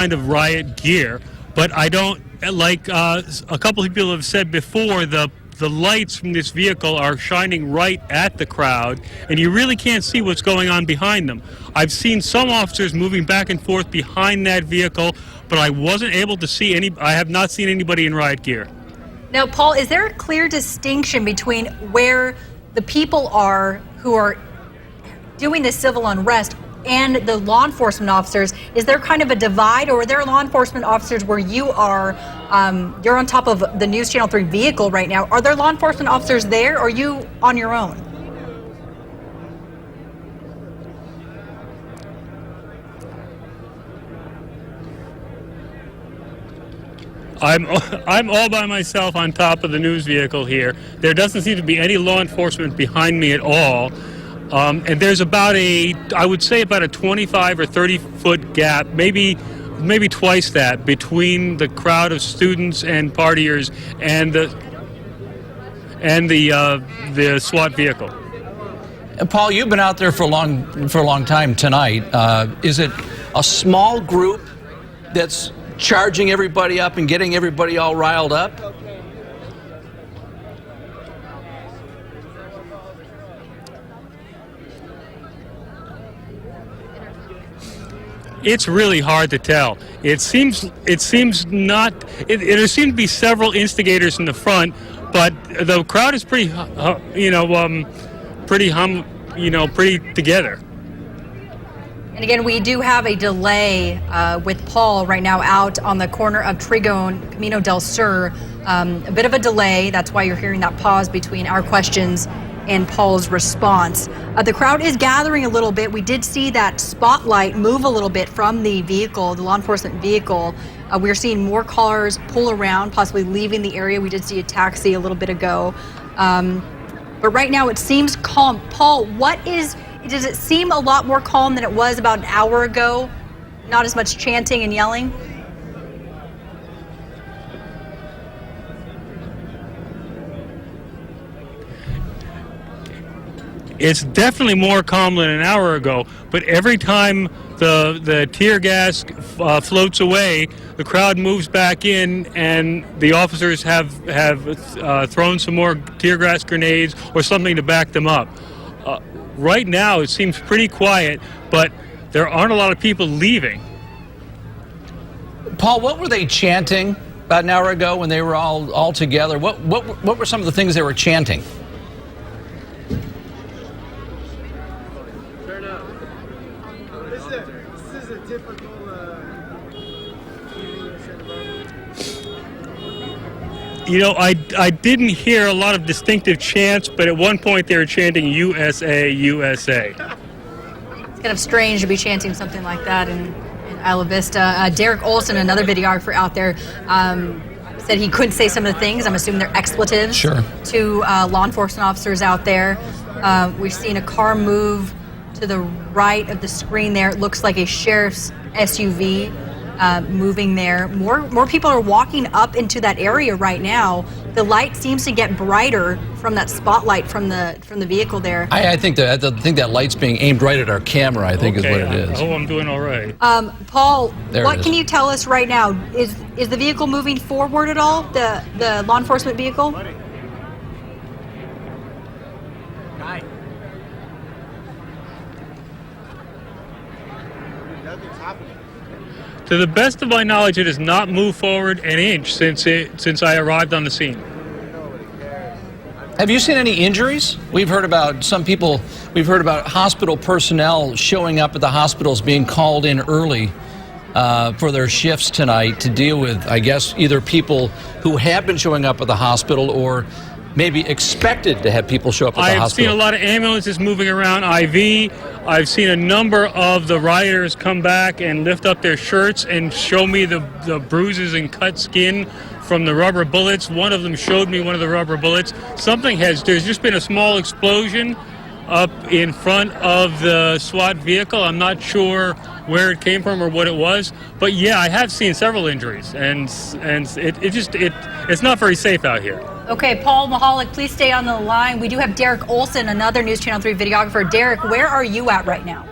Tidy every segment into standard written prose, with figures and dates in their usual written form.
kind of riot gear, but I don't, like a couple of people have said before, the lights from this vehicle are shining right at the crowd, and you really can't see what's going on behind them. I've seen some officers moving back and forth behind that vehicle, but I wasn't able to see I have not seen anybody in riot gear. Now, Paul, is there a clear distinction between where the people are who are doing this civil unrest and the law enforcement officers? Is there kind of a divide, or are there law enforcement officers where you are, you're on top of the News Channel 3 vehicle right now? Are there law enforcement officers there, or are you on your own? I'm all by myself on top of the news vehicle here. There doesn't seem to be any law enforcement behind me at all. And there's about I would say about a 25 or 30-foot gap, maybe twice that, between the crowd of students and partiers and the SWAT vehicle. Paul, you've been out there for a long time tonight. Is it a small group that's charging everybody up and getting everybody all riled up? It's really hard to tell. There seem to be several instigators in the front, but the crowd is pretty together. And again, we do have a delay with Paul right now out on the corner of Trigo and Camino del Sur. A bit of a delay. That's why you're hearing that pause between our questions and Paul's response. The crowd is gathering a little bit. We did see that spotlight move a little bit from the vehicle, the law enforcement vehicle. We're seeing more cars pull around, possibly leaving the area. We did see a taxi a little bit ago. But right now it seems calm. Paul, does it seem a lot more calm than it was about an hour ago? Not as much chanting and yelling? It's definitely more calm than an hour ago, but every time the tear gas floats away, the crowd moves back in, and the officers have thrown some more tear gas grenades or something to back them up. Right now, it seems pretty quiet, but there aren't a lot of people leaving. Paul, what were they chanting about an hour ago when they were all together? What were some of the things they were chanting? This is a typical I didn't hear a lot of distinctive chants, but at one point they were chanting USA, USA. It's kind of strange to be chanting something like that in Isla Vista. Derek Olson, another videographer out there, said he couldn't say some of the things. I'm assuming they're expletives. Sure. To law enforcement officers out there. We've seen a car move to the right of the screen there. It looks like a sheriff's SUV moving there. More people are walking up into that area right now. The light seems to get brighter from that spotlight from the vehicle there. I think that light's being aimed right at our camera, I think, is what it is. Oh, I'm doing all right. Paul, There what it is. can you tell us right now? Is the vehicle moving forward at all? The law enforcement vehicle? To the best of my knowledge, it has not moved forward an inch since I arrived on the scene. Have you seen any injuries? We've heard about hospital personnel showing up at the hospitals, being called in early for their shifts tonight to deal with, I guess, either people who have been showing up at the hospital or maybe expected to have people show up at the hospital. I've seen a lot of ambulances moving around IV. I've seen a number of the rioters come back and lift up their shirts and show me the bruises and cut skin from the rubber bullets. One of them showed me one of the rubber bullets. There's just been a small explosion up in front of the SWAT vehicle. I'm not sure where it came from or what it was, but yeah, I have seen several injuries, and it's not very safe out here. Okay, Paul Mahalik, please stay on the line. We do have Derek Olson, another News Channel 3 videographer. Derek, where are you at right now?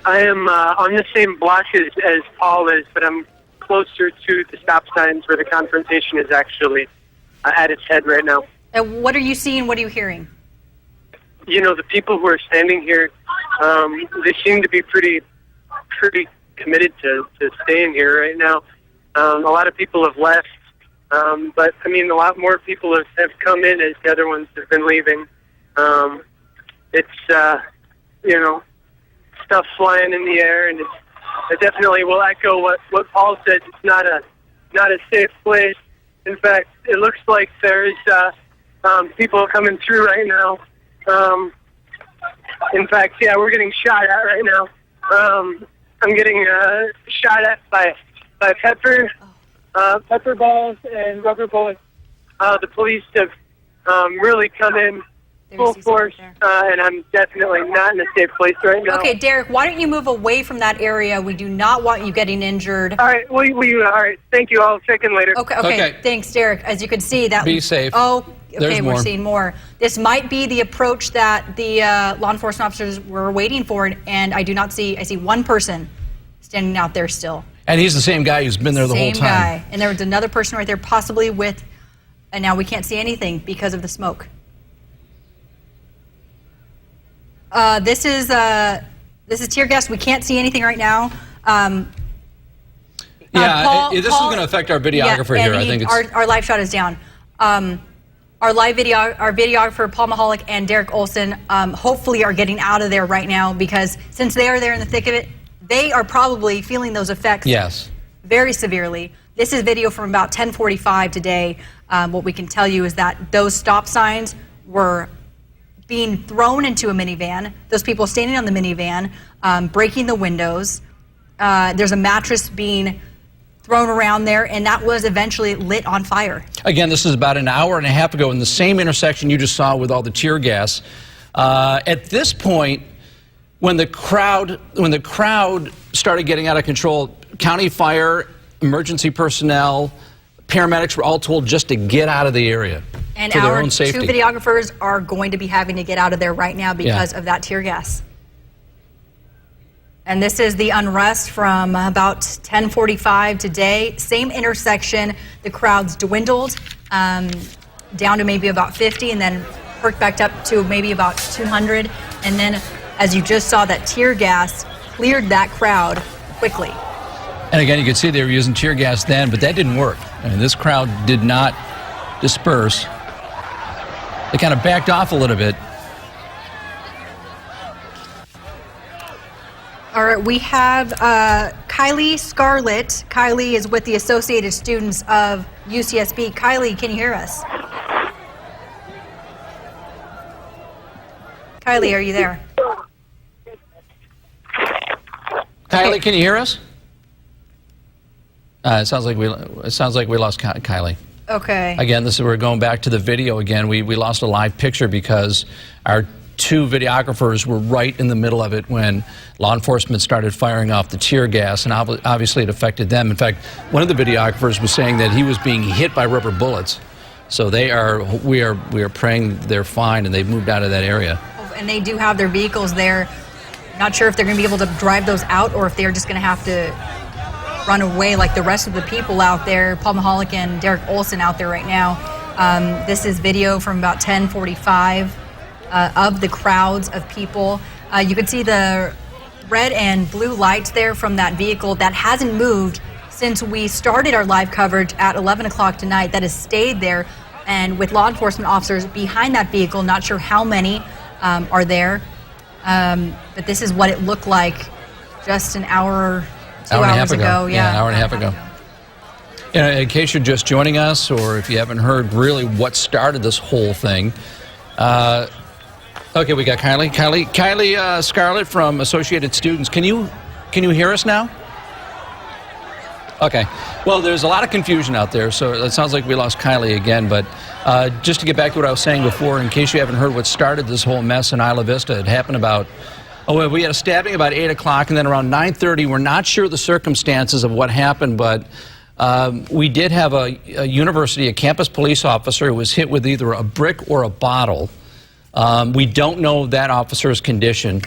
I am on the same block as Paul is, but I'm closer to the stop signs where the confrontation is actually at its head right now. What are you seeing? What are you hearing? You know, the people who are standing here, they seem to be pretty committed to staying here right now. A lot of people have left, but I mean, a lot more people have come in as the other ones have been leaving. It's you know, stuff flying in the air, and I definitely will echo what Paul said. It's not a safe place. In fact, it looks like there's people coming through right now. In fact, yeah, we're getting shot at right now. I'm getting shot at by pepper balls and rubber bullets. The police have really come in full force, and I'm definitely not in a safe place right now. Okay, Derek, why don't you move away from that area? We do not want you getting injured. All right, all right. Thank you. I'll check in later. Okay. Thanks, Derek. As you can see, that be safe. Oh, okay, we're more. seeing more. This might be the approach that the law enforcement officers were waiting for, and I see one person standing out there still. And he's the same guy who's been there the whole time. Same guy. And there was another person right there, possibly with, and now we can't see anything because of the smoke. This is tear gas. We can't see anything right now. This is going to affect our videographer here. I think it's our live shot is down. Our videographer Paul Mahalik and Derek Olson hopefully are getting out of there right now, because since they are there in the thick of it, they are probably feeling those effects. Yes. Very severely. This is video from about 10:45 today. What we can tell you is that those stop signs were being thrown into a minivan. Those people standing on the minivan, breaking the windows. There's a mattress being thrown around there, and that was eventually lit on fire. Again, this is about an hour and a half ago in the same intersection you just saw with all the tear gas. At this point, when the crowd started getting out of control, county fire, emergency personnel, paramedics were all told just to get out of the area and for their own safety. Two videographers are going to be having to get out of there right now because of that tear gas. And this is the unrest from about 10:45 today. Same intersection, the crowds dwindled down to maybe about 50, and then perked back up to maybe about 200. And then, as you just saw, that tear gas cleared that crowd quickly. And again, you can see they were using tear gas then, but that didn't work. I mean, this crowd did not disperse. They kind of backed off a little bit. All right, we have Kylie Scarlett. Kylie is with the Associated Students of UCSB. Kylie, can you hear us? Kylie, are you there? Kylie, can you hear us? It sounds like we lost Kylie. Okay. Again, we're going back to the video again. We lost a live picture because our two videographers were right in the middle of it when law enforcement started firing off the tear gas, and obviously it affected them. In fact, one of the videographers was saying that he was being hit by rubber bullets. So we are praying they're fine and they've moved out of that area. And they do have their vehicles there. Not sure if they're going to be able to drive those out or if they're just going to have to run away like the rest of the people out there. Paul Mahalik and Derek Olson out there right now. This is video from about 10:45 of the crowds of people. You can see the red and blue lights there from that vehicle that hasn't moved since we started our live coverage at 11 o'clock tonight. That has stayed there, and with law enforcement officers behind that vehicle. Not sure how many are there, but this is what it looked like just an hour, 2 hours ago. Yeah, an hour and a half ago. In case you're just joining us, or if you haven't heard really what started this whole thing, okay, we got Kylie Scarlett from Associated Students. Can you hear us now? Okay. Well, there's a lot of confusion out there, so it sounds like we lost Kylie again. But just to get back to what I was saying before, in case you haven't heard what started this whole mess in Isla Vista, it happened about, we had a stabbing about 8 o'clock, and then around 9:30, we're not sure the circumstances of what happened, but we did have a campus police officer who was hit with either a brick or a bottle. We don't know that officer's condition.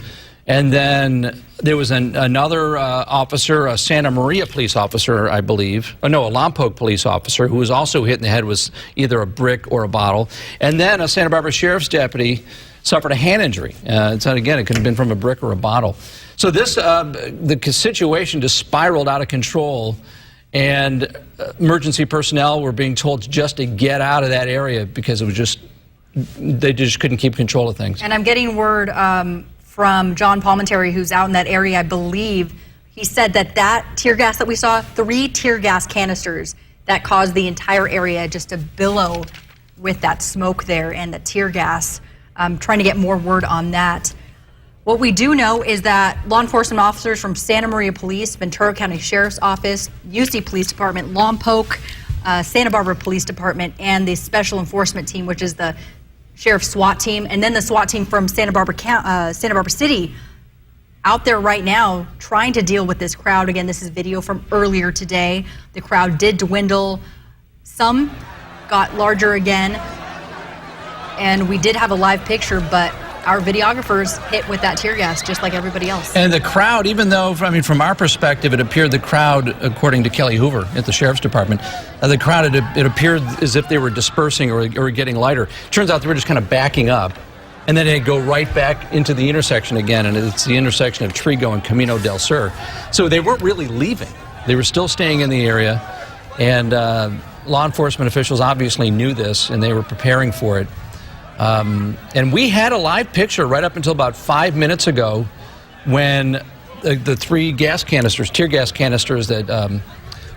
And then there was another officer, a Santa Maria police officer, I believe. Oh, no, a Lompoc police officer who was also hit in the head with either a brick or a bottle. And then a Santa Barbara sheriff's deputy suffered a hand injury. So again, it could have been from a brick or a bottle. So this, the situation just spiraled out of control, and emergency personnel were being told just to get out of that area because it was just, they just couldn't keep control of things. And I'm getting word from John Palmentary, who's out in that area, I believe. He said that tear gas that we saw, 3 tear gas canisters that caused the entire area just to billow with that smoke there and the tear gas. I'm trying to get more word on that. What we do know is that law enforcement officers from Santa Maria Police, Ventura County Sheriff's Office, UC Police Department, Lompoc, Santa Barbara Police Department, and the Special Enforcement Team, which is the Sheriff's SWAT team, and then the SWAT team from Santa Barbara City, out there right now trying to deal with this crowd. Again, this is video from earlier today. The crowd did dwindle. Some got larger again, and we did have a live picture, but our videographers hit with that tear gas just like everybody else. And the crowd, even though, I mean, from our perspective, it appeared the crowd, according to Kelly Hoover at the Sheriff's Department, the crowd, it appeared as if they were dispersing or getting lighter. Turns out they were just kind of backing up, and then they go right back into the intersection again, and it's the intersection of Trigo and Camino del Sur. So they weren't really leaving. They were still staying in the area, and law enforcement officials obviously knew this, and they were preparing for it. And we had a live picture right up until about 5 minutes ago when the 3 gas canisters, tear gas canisters that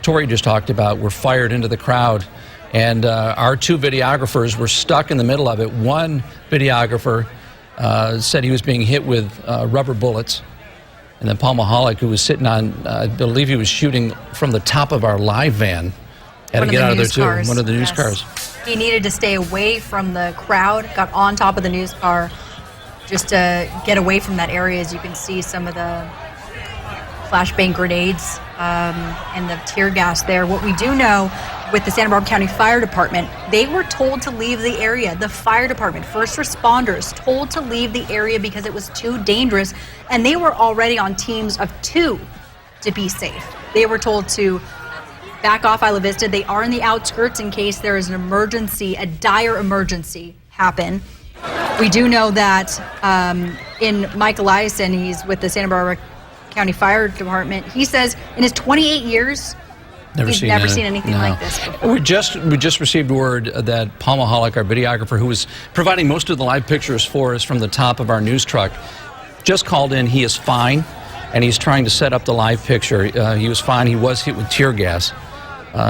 Tori just talked about, were fired into the crowd. And our 2 videographers were stuck in the middle of it. One videographer said he was being hit with rubber bullets. And then Paul Mahalik, who was sitting on, I believe he was shooting from the top of our live van, had to get out of there too. One of the news cars. He needed to stay away from the crowd, got on top of the news car just to get away from that area. As you can see, some of the flashbang grenades and the tear gas there. What we do know with the Santa Barbara County Fire Department, they were told to leave the area. The fire department, first responders, told to leave the area because it was too dangerous, and they were already on teams of 2 to be safe. They were told to back off Isla Vista. They are in the outskirts in case there is an emergency, a dire emergency happen. We do know that in Mike Eliason, he's with the Santa Barbara County Fire Department. He says in his 28 years, he's never seen anything like this before. We just received word that Paul Mahalik, our videographer, who was providing most of the live pictures for us from the top of our news truck, just called in. He is fine, and he's trying to set up the live picture. He was fine. He was hit with tear gas.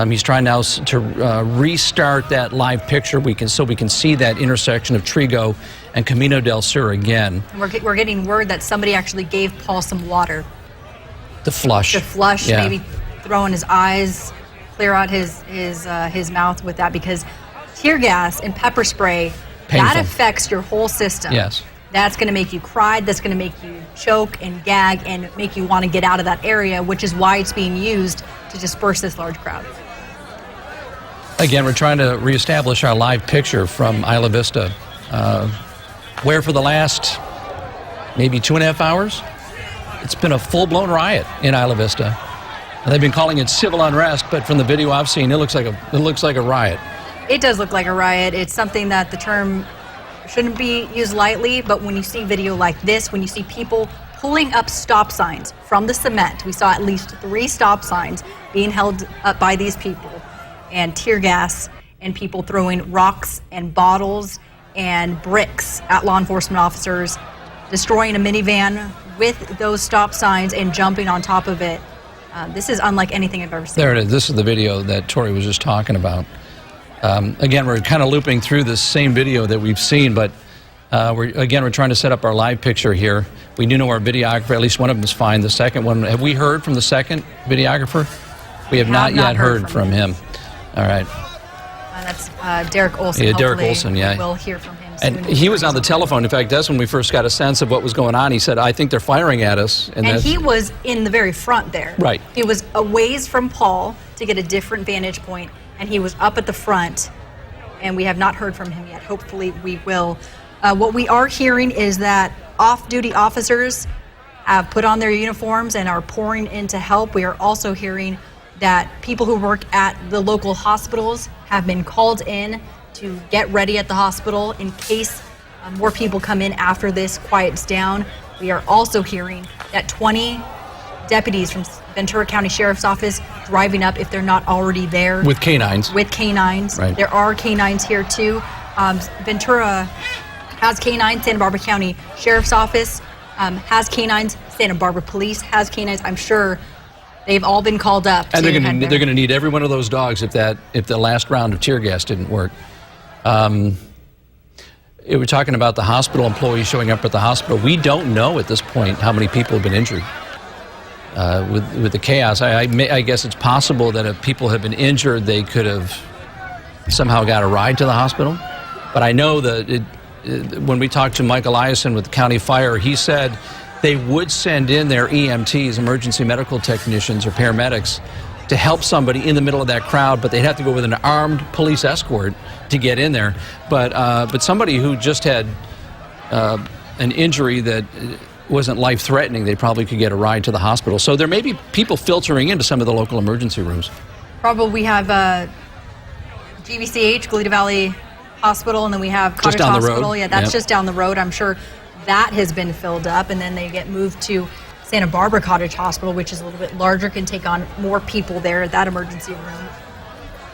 He's trying now to restart that live picture so we can see that intersection of Trigo and Camino del Sur again. We're getting word that somebody actually gave Paul some water. To flush. Yeah. Maybe throw in his eyes, clear out his mouth with that, because tear gas and pepper spray, that affects your whole system. Yes. That's going to make you cry, that's going to make you choke and gag and make you want to get out of that area, which is why it's being used to disperse this large crowd. Again, we're trying to reestablish our live picture from Isla Vista, where for the last maybe 2.5 hours, it's been a full-blown riot in Isla Vista. And they've been calling it civil unrest, but from the video I've seen, it looks like a riot. It does look like a riot. It's something that the term shouldn't be used lightly, but when you see video like this, when you see people pulling up stop signs from the cement, we saw at least 3 stop signs being held up by these people, and tear gas, and people throwing rocks and bottles and bricks at law enforcement officers, destroying a minivan with those stop signs and jumping on top of it. This is unlike anything I've ever seen. There it is. This is the video that Tori was just talking about. Again, we're kind of looping through the same video that we've seen, but we're trying to set up our live picture here. We do know our videographer, at least one of them is fine. The second one, have we heard from the second videographer? We have not yet heard from him. All right. That's Derek Olson. Yeah, Derek Olson, yeah. We'll hear from him soon. And he was on the telephone. In fact, that's when we first got a sense of what was going on. He said, I think they're firing at us. And he was in the very front there. Right. He was a ways from Paul to get a different vantage point, and he was up at the front, and we have not heard from him yet. Hopefully we will. What we are hearing is that off-duty officers have put on their uniforms and are pouring in to help. We are also hearing that people who work at the local hospitals have been called in to get ready at the hospital in case more people come in after this quiets down. We are also hearing that 20 deputies from Ventura County Sheriff's Office driving up if they're not already there. With canines. With canines. Right. There are canines here too. Ventura has canines. Santa Barbara County Sheriff's Office has canines. Santa Barbara Police has canines. I'm sure they've all been called up. And they're going to need every one of those dogs if the last round of tear gas didn't work. We're talking about the hospital employees showing up at the hospital. We don't know at this point how many people have been injured with the chaos. I guess it's possible that if people have been injured, they could have somehow got a ride to the hospital. But I know that when we talked to Mike Eliason with County Fire, he said they would send in their EMTs, emergency medical technicians or paramedics, to help somebody in the middle of that crowd, but they'd have to go with an armed police escort to get in there. But somebody who just had an injury that wasn't life-threatening, they probably could get a ride to the hospital. So there may be people filtering into some of the local emergency rooms. Probably we have GVCH, Goleta Valley Hospital, and then we have Cottage down the Hospital. road. Yeah, that's Yep. just down the road. I'm sure that has been filled up, and then they get moved to Santa Barbara Cottage Hospital, which is a little bit larger, can take on more people there at that emergency room.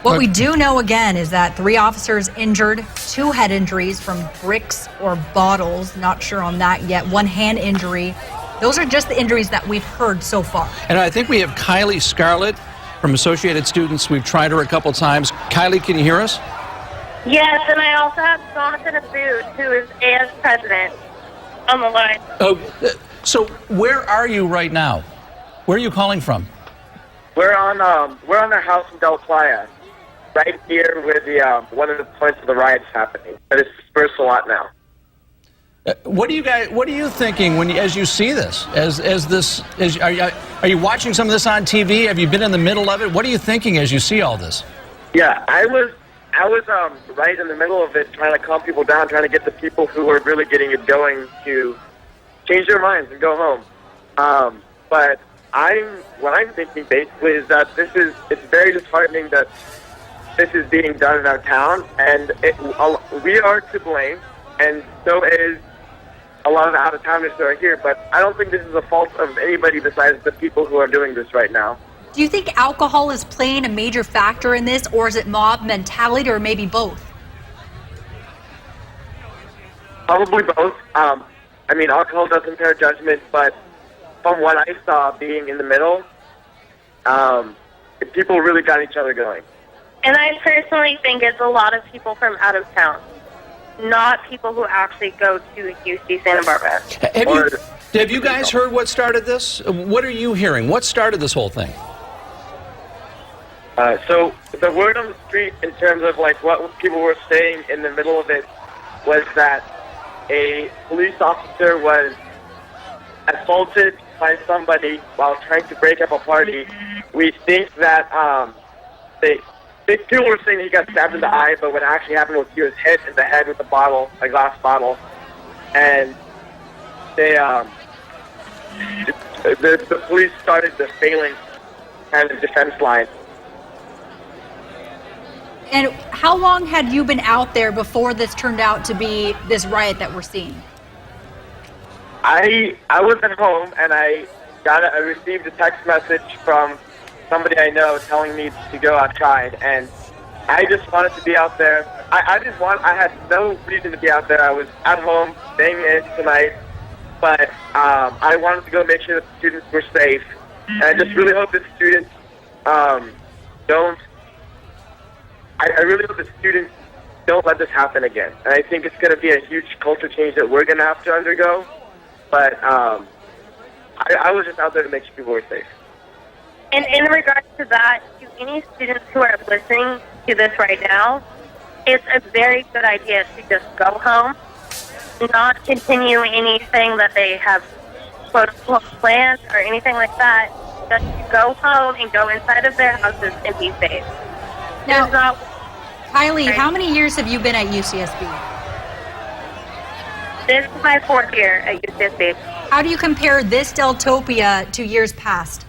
What we do know, again, is that 3 officers injured, 2 head injuries from bricks or bottles. Not sure on that yet. 1 hand injury. Those are just the injuries that we've heard so far. And I think we have Kylie Scarlett from Associated Students. We've tried her a couple times. Kylie, can you hear us? Yes, and I also have Jonathan Abood, who is AS president, on the line. Oh, so where are you right now? Where are you calling from? We're on our house in Del Playa, right here where the one of the points of the riots happening. But it's dispersed a lot now. What are you thinking as you see this? Are you watching some of this on TV? Have you been in the middle of it? What are you thinking as you see all this? Yeah, I was right in the middle of it, trying to calm people down, trying to get the people who were really getting it going to change their minds and go home. But what I'm thinking basically is that it's very disheartening that this is being done in our town, and we are to blame, and so is a lot of the out-of-towners that are here. But I don't think this is a fault of anybody besides the people who are doing this right now. Do you think alcohol is playing a major factor in this, or is it mob mentality, or maybe both? Probably both. I mean, alcohol does impair judgment, but from what I saw being in the middle, people really got each other going. And I personally think it's a lot of people from out of town, not people who actually go to UC Santa Barbara. Have you guys heard what started this? What are you hearing? What started this whole thing? So the word on the street in terms of like what people were saying in the middle of it was that a police officer was assaulted by somebody while trying to break up a party. We think that people were saying he got stabbed in the eye, but what actually happened was he was hit in the head with a glass bottle, and the police started the failing kind of defense line. And how long had you been out there before this turned out to be this riot that we're seeing? I was at home, and I received a text message from somebody I know telling me to go outside, and I just wanted to be out there. I had no reason to be out there. I was at home, staying in tonight, but I wanted to go make sure that the students were safe, and I just really hope that students don't. I really hope the students don't let this happen again. And I think it's going to be a huge culture change that we're going to have to undergo. But I was just out there to make sure people were safe. And in regards to that, to any students who are listening to this right now, it's a very good idea to just go home, not continue anything that they have planned or anything like that. Just go home and go inside of their houses and be safe. Now, Kylie, how many years have you been at UCSB? This is my 4th year at UCSB. How do you compare this Deltopia to years past?